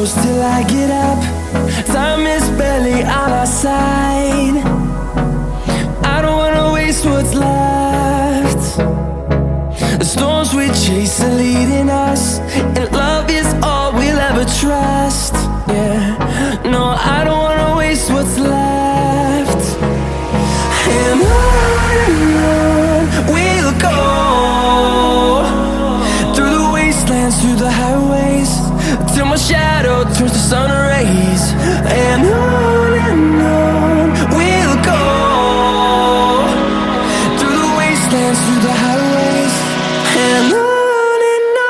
close till I get up. Time is barely on our side. I don't wanna waste what's left. The storms we chase are leading us, and love is all we'll ever trust. Yeah, no, I don't wanna waste what's left. And on we'll go, through the wastelands, through the highways, till my shadow turns to sun rays. And on we'll go, through the wastelands, through the highways, and on we'll go.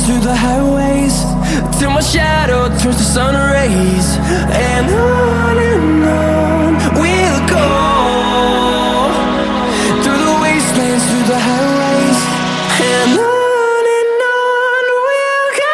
Through the highways, till my shadow turns to sun rays. And on we'll go, through the wastelands, through the highways, and on we'll go.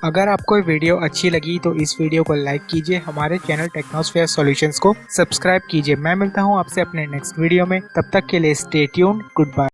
अगर आपको ये video अच्छी लगी तो इस video को like कीजिए, हमारे चैनल टेक्नोस्फेयर सॉल्यूशंस को सब्सक्राइब कीजिए। मैं मिलता हूँ आपसे अपने नेक्स्ट वीडियो में, तब तक के लिए स्टे ट्यून्ड, गुड बाय।